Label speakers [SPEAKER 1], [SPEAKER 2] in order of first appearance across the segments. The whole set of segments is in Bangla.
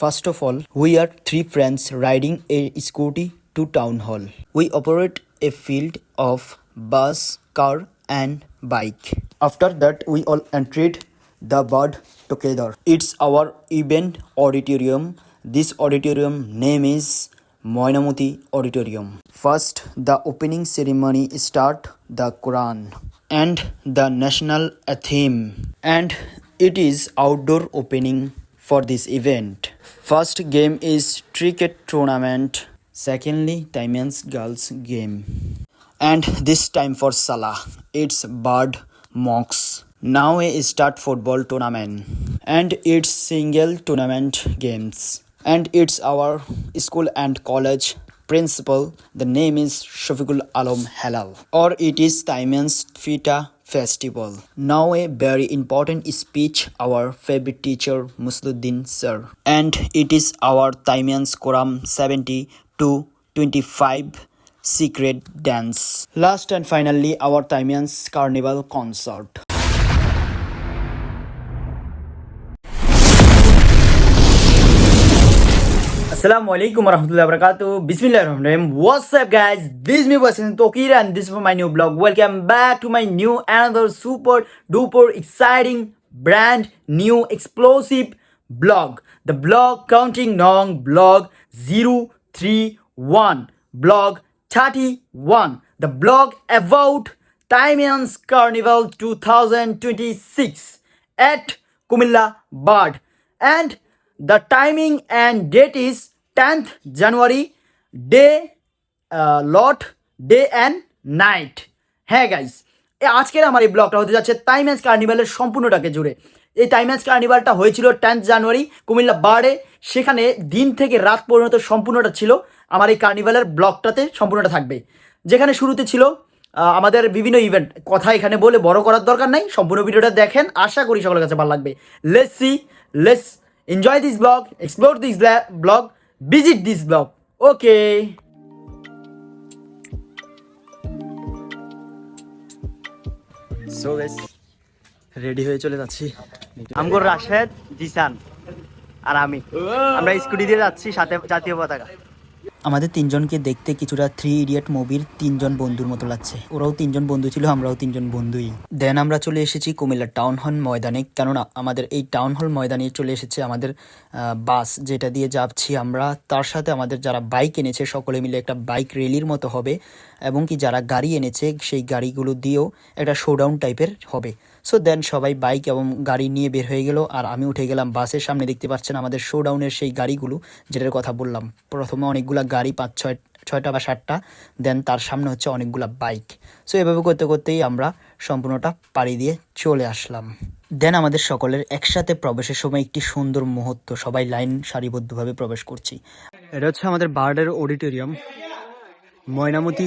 [SPEAKER 1] First of all, we are three friends riding a scooty to town hall. We operate a field of bus, car, and bike. After that, we all entered the bird together. It's our event auditorium. This auditorium name is Moinamoti Auditorium. First, the opening ceremony start the Quran and the national anthem, and it is outdoor opening for this event. First game is cricket tournament. Secondly, Timeans girls game. And this time for Salah, it's bird mocks. Now we start football tournament, and it's single tournament games. And it's our school and college principal. The name is Shafiqul Alam Halal, or it is Timeans Fita Festival. Now a very important speech our favorite teacher Musluddin sir, and it is our Timeans Quran 70 to 25 secret dance. Last and finally our Timeans carnival concert. Assalamualaikum warahmatullahi wabarakatuh. Bismillahirrahmanirrahim. What's up guys? This is me Wasim Tokir and this is for my new vlog. Welcome back to my new another super duper exciting brand new explosive vlog. The vlog counting down vlog 031 vlog 31. The vlog about Timeans Carnival 2026 at Kumilla Bird, and the timing and date is 10th January, day lot day and night. হ্যাঁ গাইস, আজকের আমার এই ব্লগটা হতে যাচ্ছে টাইমেন্স কার্নিভালের সম্পূর্ণটাকে জুড়ে। এই টাইমেন্স কার্নিভালটা হয়েছিল 10th জানুয়ারি কুমিল্লা বার্ডে। সেখানে দিন থেকে রাত পর্যন্ত সম্পূর্ণটা ছিল আমার এই কার্নিভালের ব্লগটাতে সম্পূর্ণটা থাকবে। যেখানে শুরুতে ছিল আমাদের বিভিন্ন ইভেন্ট, কথা এখানে বলে বড় করার দরকার নাই, সম্পূর্ণ ভিডিওটা দেখেন, আশা করি সকলের কাছে ভালো লাগবে। Let's enjoy this vlog, explore this vlog, visit this vlog. Okay. So guys, ready হয়ে চলে যাচ্ছি। আমগর রাশেদ, জিসান আর আমরা স্কুটি দিয়ে যাচ্ছি, সাথে জাতীয় পতাকা। আমাদের তিনজনকে দেখতে কিছুটা 3 ইডিয়ট মুভির তিনজন বন্ধুর মতো লাগছে। ওরাও তিনজন বন্ধু ছিল, আমরাও তিনজন বন্ধুই। দেন আমরা চলে এসেছি কুমিল্লা টাউন হল ময়দানে, কেননা আমাদের এই টাউন হল ময়দানে চলে এসেছে আমাদের বাস, যেটা দিয়ে যাচ্ছি আমরা। তার সাথে আমাদের যারা বাইক এনেছে সকলে মিলে একটা বাইক র্যালির মতো হবে, এবং কি যারা গাড়ি এনেছে সেই গাড়িগুলো দিয়েও একটা শোডাউন টাইপের হবে। সো দেন সবাই বাইক এবং গাড়ি নিয়ে বের হয়ে গেল, আর আমি উঠে গেলাম বাসের সামনে। দেখতে পাচ্ছেন আমাদের শোডাউনের সেই গাড়িগুলো, যেটার কথা বললাম। প্রথমে অনেকগুলা গাড়ি, 5-6টা বা 7টা, দেন তার সামনে হচ্ছে অনেকগুলা বাইক। সো এভাবে করতে করতেই আমরা সম্পূর্ণটা পাড়ি দিয়ে চলে আসলাম। দেন আমাদের সকলের একসাথে প্রবেশের সময় একটি সুন্দর মুহূর্ত, সবাই লাইন সারিবদ্ধভাবে প্রবেশ করছি। এটা হচ্ছে আমাদের বার্ডের অডিটোরিয়াম, ময়নামতি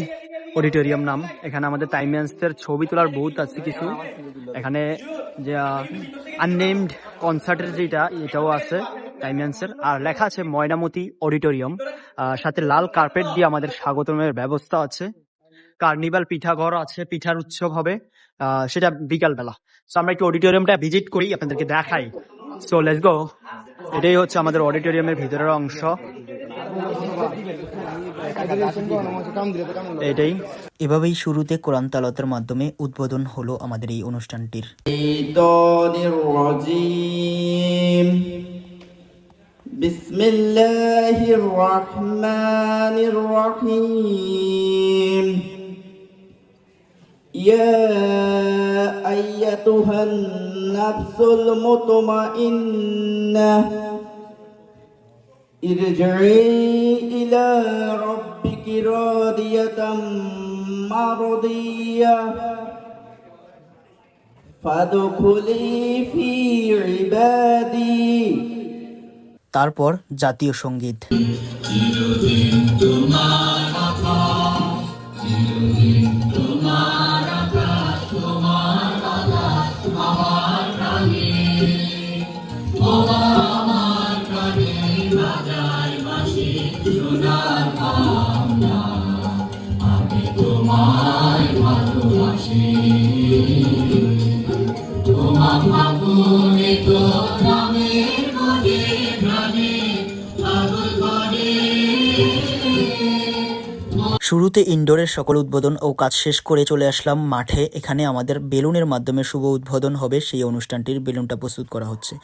[SPEAKER 1] অডিটোরিয়াম নাম। এখানে আমাদের টাইমেন্সের ছবি তোলার বহুত আছে কিছু। এখানে যে আননেমড কনসার্টের যেটা, এটাও আছে টাইমেন্সের, আর লেখা আছে ময়নামতি অডিটোরিয়াম। সাথে লাল কার্পেট দিয়ে আমাদের স্বাগতমের ব্যবস্থা আছে। কার্নিভাল পিঠাঘর আছে, পিঠার উৎসব হবে সেটা বিকালবেলা। সো আমরা একটু অডিটোরিয়ামটা ভিজিট করি, আপনাদেরকে দেখাই। So let's go. এটাই হচ্ছে আমাদের অডিটোরিয়ামের ভিতরের অংশ। এটাই এভাবেই শুরুতে কোরআন তালাওয়াতের মাধ্যমে উদ্বোধন হলো আমাদের এই অনুষ্ঠানটির। বিসমিল্লাহির রহমানির রহিম। ইয়া আইয়াতুহান নাফসুল মুতমাইন্নাহ ইরজিই ইলা রাব্বিকি রাদিয়াতাম মারদিয়াহ ফাদখুলি ফি ইবাদি। তারপর জাতীয় সঙ্গীত। চিরদিন তোমার আকাশ, চিরদিন তোমার আকাশ, তোমার বাতাস আমার প্রাণে, আমার প্রাণে বাজায় বাঁশি সোনার ভাবনা। আমি তোমায় ভালোবাসি, তোমার ফাগুনে তো নামের মনে প্রাণে শুরুতে ইনডোরের সকল উদ্বোধন ও কাজ শেষ করে চলে আসলাম মাঠে। এখানে আমাদের বেলুনের মাধ্যমে শুভ উদ্বোধন হবে, সেই অনুষ্ঠানটির বেলুনটা প্রস্তুত করা হচ্ছে।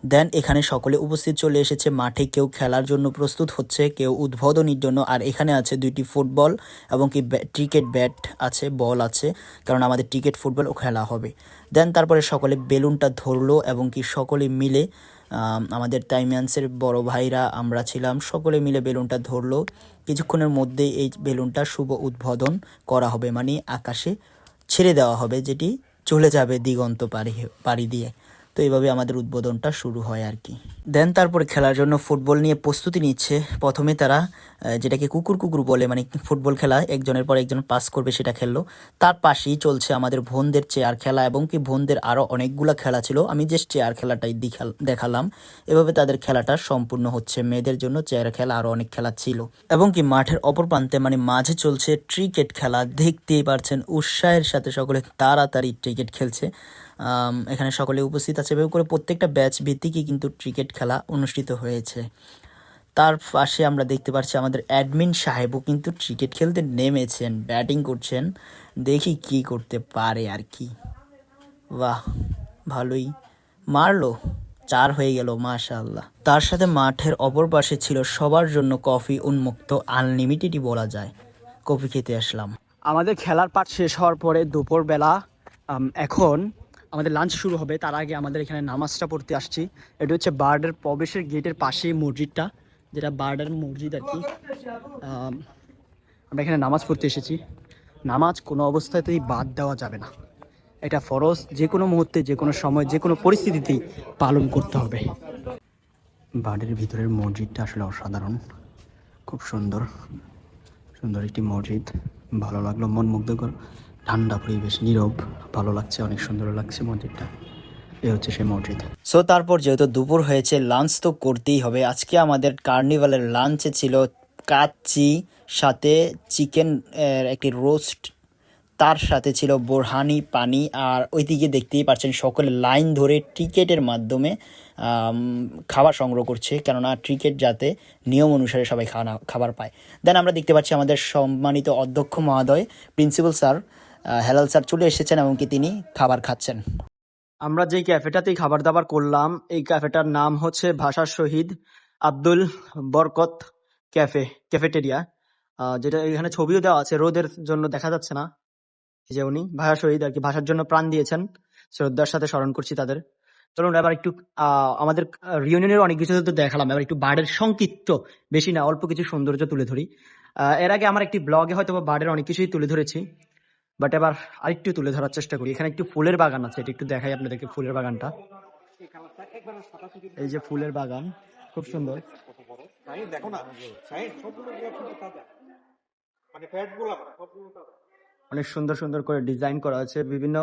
[SPEAKER 1] দেন এখানে সকলে উপস্থিত চলে এসেছে মাঠে, কেউ খেলার জন্য প্রস্তুত হচ্ছে, কেউ উদ্বোধনীর জন্য। আর এখানে আছে 2টি ফুটবল এবং কি ক্রিকেট ব্যাট আছে, বল আছে, কারণ আমাদের ক্রিকেট ফুটবলও খেলা হবে। দেন তারপরে সকলে বেলুনটা ধরলো এবং কি সকলে মিলে আমাদের তাইমিয়ান্সের বড় ভাইরা আমরা ছিলাম, সকলে মিলে বেলুনটা ধরলো। কিছুক্ষণের মধ্যেই এই বেলুনটা শুভ উদ্বোধন করা হবে, মানে আকাশে ছেড়ে দেওয়া হবে, যেটি চলে যাবে দিগন্ত পাড়ি দিয়ে। তো এইভাবে আমাদের উদ্বোধনটা শুরু হয় আর কি। দেন তারপরে খেলার জন্য ফুটবল নিয়ে প্রস্তুতি নিচ্ছে। প্রথমে তারা যেটাকে কুকুর বলে, মানে ফুটবল খেলা একজনের পর একজন পাস করবে, সেটা খেললো। তার পাশেই চলছে আমাদের বোনদের চেয়ার খেলা এবং কি বোনদের আরও অনেকগুলো খেলা ছিল, আমি জাস্ট চেয়ার খেলাটাই দেখালাম। এভাবে তাদের খেলাটা সম্পূর্ণ হচ্ছে। মেয়েদের জন্য চেয়ার খেলা আরও অনেক খেলা ছিল এবং কি মাঠের অপর প্রান্তে মানে মাঝে চলছে ক্রিকেট খেলা। দেখতেই পারছেন উৎসাহের সাথে সকলে তাড়াতাড়ি ক্রিকেট খেলছে। এখানে সকলে উপস্থিত আছে, এভাবে করে প্রত্যেকটা ব্যাচ ভিত্তিকই কিন্তু ক্রিকেট খেলা অনুষ্ঠিত হয়েছে। তার পাশে আমরা দেখতে পাচ্ছি আমাদের অ্যাডমিন সাহেবও কিন্তু ক্রিকেট খেলতে নেমেছেন, ব্যাটিং করছেন। দেখি কি করতে পারে আর কি। বাহ, ভালোই মারলো, 4 হয়ে গেল, মাশাআল্লাহ। তার সাথে মাঠের অপর পাশে ছিল সবার জন্য কফি উন্মুক্ত, আনলিমিটেডই বলা যায়। কফি খেতে আসলাম। আমাদের খেলার পাঠ শেষ হওয়ার পরে দুপুরবেলা এখন আমাদের লাঞ্চ শুরু হবে। তার আগে আমাদের এখানে নামাজটা পড়তে আসছি। এটা হচ্ছে বার্ডের প্রবেশের গেটের পাশেই মসজিদটা, যেটা বার্ডের মসজিদ আর কি। আমরা এখানে নামাজ পড়তে এসেছি। নামাজ কোনো অবস্থাতেই বাদ দেওয়া যাবে না, এটা ফরজ। যে কোনো মুহূর্তে, যে কোনো সময়, যে কোনো পরিস্থিতিতেই পালন করতে হবে। বার্ডের ভিতরের মসজিদটা আসলে অসাধারণ, খুব সুন্দর সুন্দর একটি মসজিদ। ভালো লাগলো, মন মুগ্ধকর, ঠান্ডা পরিবেশ, নীরব, ভালো লাগছে, অনেক সুন্দর লাগছে মসজিদটা। এই হচ্ছে সেই মসজিদ। সো তারপর যেহেতু দুপুর হয়েছে, লাঞ্চ তো করতেই হবে। আজকে আমাদের কার্নিভালের লাঞ্চে ছিল কাচ্চি, সাথে চিকেন একটি রোস্ট, তার সাথে ছিল বোরহানি পানি। আর ওইদিকে দেখতেই পাচ্ছেন সকলে লাইন ধরে টিকেটের মাধ্যমে খাবার সংগ্রহ করছে, কেননা টিকেট যাতে নিয়ম অনুসারে সবাই খাবার পায়। দেন আমরা দেখতে পাচ্ছি আমাদের সম্মানিত অধ্যক্ষ মহোদয়, প্রিন্সিপাল স্যার, হেলাল স্যার চলে এসেছেন এবং কি তিনি খাবার খাচ্ছেন। আমরা যেই ক্যাফেটাতেই খাবার দাবার করলাম, এই ক্যাফেটার নাম হচ্ছে ভাষা শহীদ আব্দুল বরকত ক্যাফেটেরিয়া, যেটা এখানে ছবিও দেওয়া আছে, রোদের জন্য দেখা যাচ্ছে না। যে উনি ভাষা শহীদ আর কি, ভাষার জন্য প্রাণ দিয়েছেন, শ্রদ্ধার সাথে স্মরণ করছি তাদের। চলুন এবার একটু আমাদের রিউনিয়নের অনেক কিছু তো দেখালাম, এবার একটু বার্ডের সংক্ষিপ্ত, বেশি না অল্প কিছু সৌন্দর্য তুলে ধরি। এর আগে আমার একটি ব্লগে হয়তো বার্ডের অনেক কিছুই তুলে ধরেছি, বাট এবার আরেকটু তুলে ধরার চেষ্টা করি। এখানে একটু ফুলের বাগান আছে, এটা একটু দেখাই আপনাদেরকে। ফুলের বাগানটা, এই যে ফুলের বাগান, খুব সুন্দর। অনেক সুন্দর সুন্দর করে ডিজাইন করা আছে, বিভিন্ন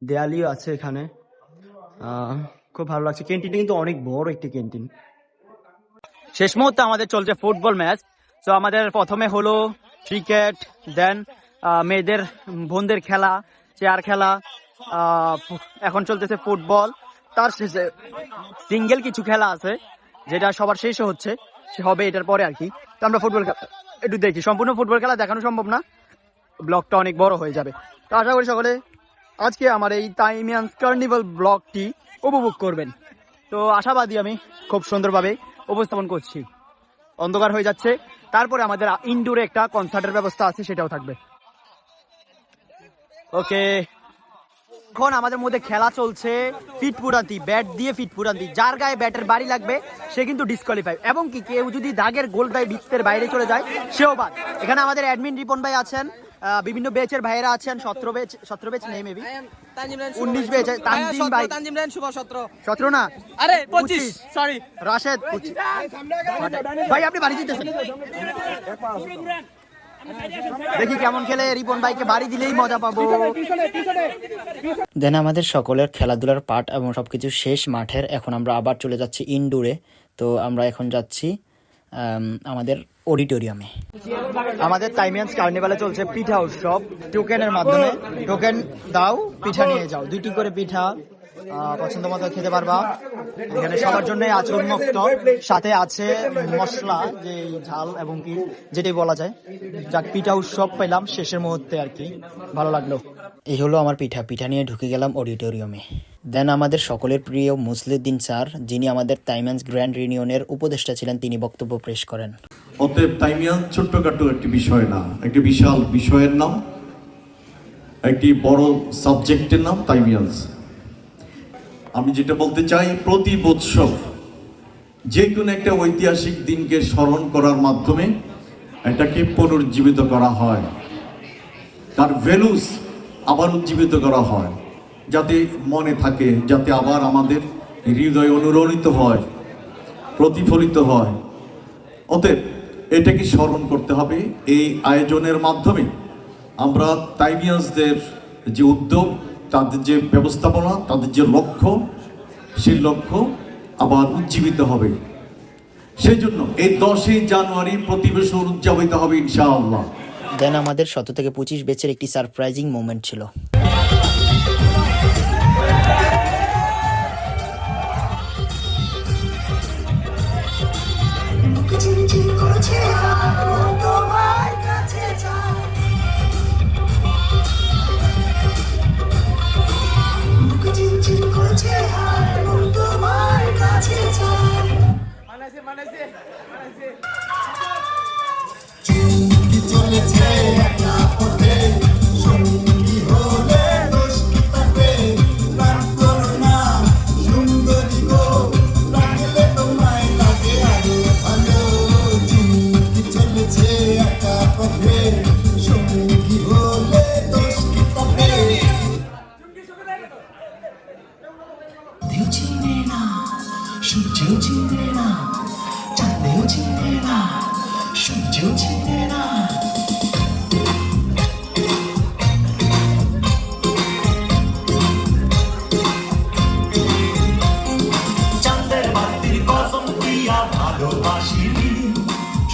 [SPEAKER 1] দেয়ালিও আছে এখানে। খুব ভালো লাগছে। ক্যান্টিনটা কিন্তু অনেক বড় একটি ক্যান্টিন। শেষ মুহূর্তে আমাদের চলছে ফুটবল ম্যাচ। তো আমাদের প্রথমে হলো ক্রিকেট, দেন মেয়েদের বোনদের খেলা, চেয়ার খেলা, এখন চলতেছে ফুটবল। তার শেষে সিঙ্গেল কিছু খেলা আছে, যেটা সবার শেষে হচ্ছে, সে হবে এটার পরে আর কি। তো আমরা ফুটবল খেলা একটু দেখি। সম্পূর্ণ ফুটবল খেলা দেখানো সম্ভব না, ব্লগটা অনেক বড় হয়ে যাবে। তো আশা করি সকলে আজকে আমার এই তাইমিয়ান্স কার্নিভাল ব্লগটি উপভোগ করবেন। তো আশাবাদী, আমি খুব সুন্দরভাবে উপস্থাপন করছি। অন্ধকার হয়ে যাচ্ছে, তারপরে আমাদের ইনডোরে একটা কনসার্টের ব্যবস্থা আছে, সেটাও থাকবে। ওকে, এখন আমাদের মধ্যে খেলা চলছে ফিট ফুটান্তি, ব্যাট দিয়ে ফিট ফুটান্তি। যার গায়ে ব্যাটের বাড়ি লাগবে সে কিন্তু ডিসকোয়ালিফাই, এবং কি কেউ যদি দাগের গোল ভাই বৃত্তের বাইরে চলে যায় সেও বাদ। এখানে আমাদের অ্যাডমিন রিপন ভাই আছেন, বিভিন্ন বেচের ভাইয়েরা আছেন, 17 বেচ নেই, মেবি 19 বেচ, তানজিম ভাই, 17 না, আরে 25, সরি রাশেদ, ভাই আপনি বাড়ি যেতেছেন। দেখি কেমন খেলে, রিপন ভাইকে বাড়ি দিলেই মজা পাবো। দেন আমাদের সকলের খেলাধুলার পাঠ এবং সবকিছু শেষ মাঠের। এখন আমরা আবার চলে যাচ্ছি ইনডোরে। তো আমরা এখন যাচ্ছি আমাদের অডিটোরিয়ামে। আমাদের তাইমিয়ান্স কার্নিভালে চলছে পিঠা উৎসব। টোকেনের মাধ্যমে টোকেন দাও, পিঠা নিয়ে যাও, 2টি করে পিঠা পছন্দ মতো খেতে পারবা। এখানে সবার জন্য আছে উন্মুক্ত, সাথে আছে মশলা, যে ঝাল এবং কি যেটাই বলা যায়। যাক, পিঠা উৎসব পেলাম শেষের মুহূর্তে আর কি, ভালো লাগলো। এই হলো আমার পিঠা নিয়ে ঢুকে গেলাম অডিটোরিয়ামে। দেন আমাদের সকলের প্রিয় মুসলিউদ্দিন স্যার, যিনি আমাদের তাইমান্স গ্র্যান্ড রিউনিয়নের উপদেষ্টা ছিলেন, তিনি বক্তব্য পেশ করেন।
[SPEAKER 2] অতএব তাইমিয়ান ছোট্টখাটো একটি বিষয় না, একটি বিশাল বিষয়ের নাম, একটি বড় সাবজেক্টের নাম তাইমিয়ান্স। আমি যেটা বলতে চাই, প্রতি বৎসর যে কোনো একটা ঐতিহাসিক দিনকে স্মরণ করার মাধ্যমে এটাকে পুনরুজ্জীবিত করা হয়, তার ভ্যালুস আবার উজ্জীবিত করা হয়, যাতে মনে থাকে, যাতে আবার আমাদের হৃদয় অনুরণিত হয়, প্রতিফলিত হয়। অতএব এটাকে স্মরণ করতে হবে। এই আয়োজনের মাধ্যমে আমরা তাইমিয়ান্সদের যে উদ্যোগ, তাদের যে ব্যবস্থাপনা, তাদের যে লক্ষ্য, সেই লক্ষ্য আবার উজ্জীবিত হবে। সেই জন্য এই 10ই জানুয়ারি প্রতি বছর উদযাপিত হবে ইনশাআল্লাহ।
[SPEAKER 1] দেন আমাদের 17 থেকে 25 ব্যাচের একটি সারপ্রাইজিং মোমেন্ট ছিল।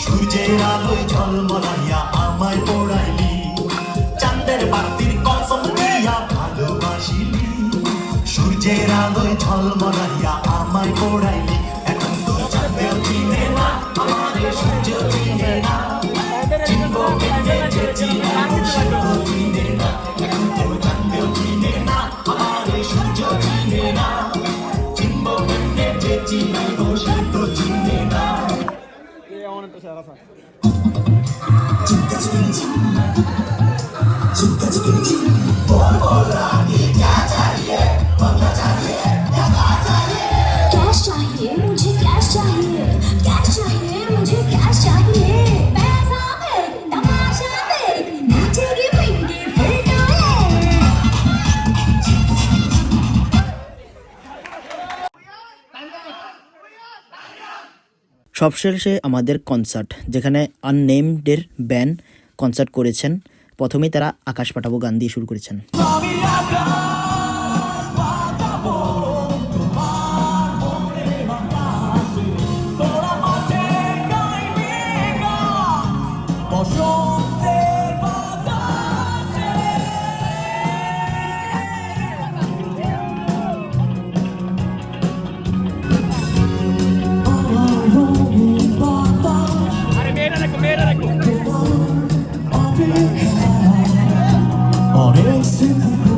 [SPEAKER 3] সূর্যের আলোয় ঝলমলাইয়া আমায় পড়াইলি, চাঁদের বাতির কসম দিয়া ভালোবাসিলি, সূর্যের আলোয় ঝলমলাইয়া আমায় পড়াইলি। এখন তো চাঁদেও চিনে না আমারে, সূর্য চিনে না, চিনব কেমনে যে চিনে সে তো চিনে না। এখন তো চাঁদেও চিনে না আমারে, সূর্য চিনে না, চিনব কেমনে যে চিনে সে তো চিনে না।
[SPEAKER 4] कैश चाहिए मुझे, कैश चाहिए, कैश चाहिए मुझे, कैश चाहिए। पैसा फेंक, तमाशा देख, नाचेगी पिंकी फिर डोले।
[SPEAKER 1] সবশেষে আমাদের কনসার্ট, যেখানে আননেমডের ব্যান্ড কনসার্ট করেছেন। প্রথমেই তারা আকাশ পাঠাবো গান দিয়ে শুরু করেছেন।
[SPEAKER 3] 어린 친구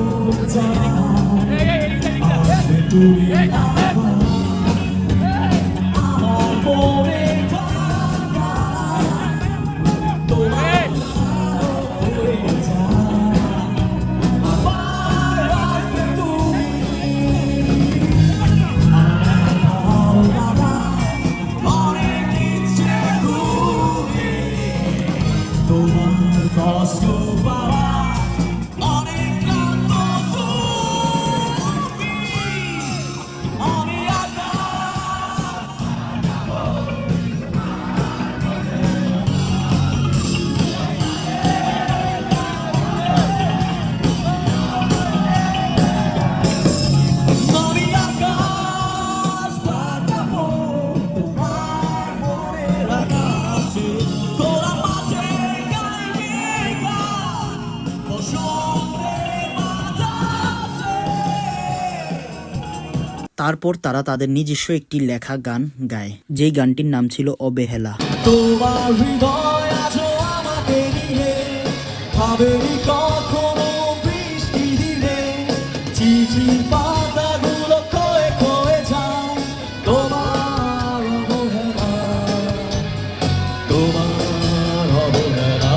[SPEAKER 1] তারপর তারা তাদের নিজস্ব একটি লেখা গান গায়, যেই গানটির নাম ছিল অবহেলা।
[SPEAKER 3] তোমার হৃদয় আজও আমাকে নিয়ে ভাবেনি কখনো বৃষ্টি দিলে চিঠির পাতাগুলো ক্ষয়ে ক্ষয়ে যায় তোমার অবহেলা তোমার অবহেলা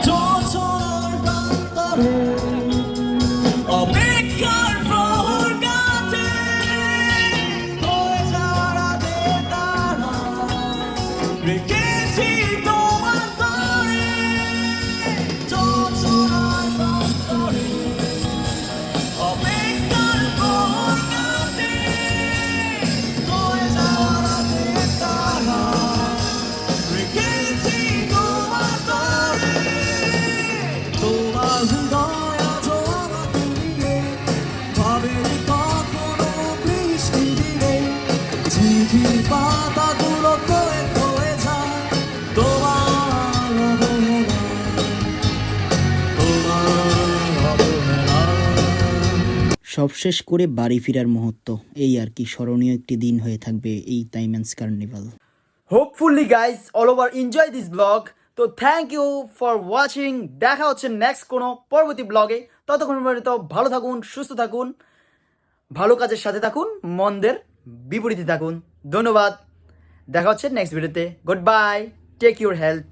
[SPEAKER 3] জোছনার প্রান্তরে অপেক্ষার প্রহর কাটে হয়ে যাওয়ার আগে তারা রেখেছি তোমার তরে জোছনার প্রান্তরে অপেক্ষার প্রহর কাটে হয়ে যাওয়ার আগে তারা রেখেছি তোমার তরে তোমার হৃদয় আজও আমাকে নিয়ে ভাবেনি কখনো বৃষ্টি দিলে চিঠির পাতাগুলো ক্ষয়ে ক্ষয়ে যায় তোমার অবহেলা তোমার অবহেলা
[SPEAKER 1] সব শেষ করে বাড়ি ফেরার মুহূর্ত, এই আর কি স্মরণীয় একটি দিন হয়ে থাকবে এই তাইম্যান্স carnival. Hopefully guys all over enjoy this blog. তো থ্যাংক ইউ ফর ওয়াচিং। দেখা হচ্ছে নেক্সট কোনো পরবর্তী ব্লগে। ততক্ষণ পর্যন্ত ভালো থাকুন, সুস্থ থাকুন, ভালো কাজের সাথে থাকুন, মন্দের বিপরীতে থাকুন। ধন্যবাদ। দেখা হচ্ছে নেক্সট ভিডিওতে। Good bye, take your health.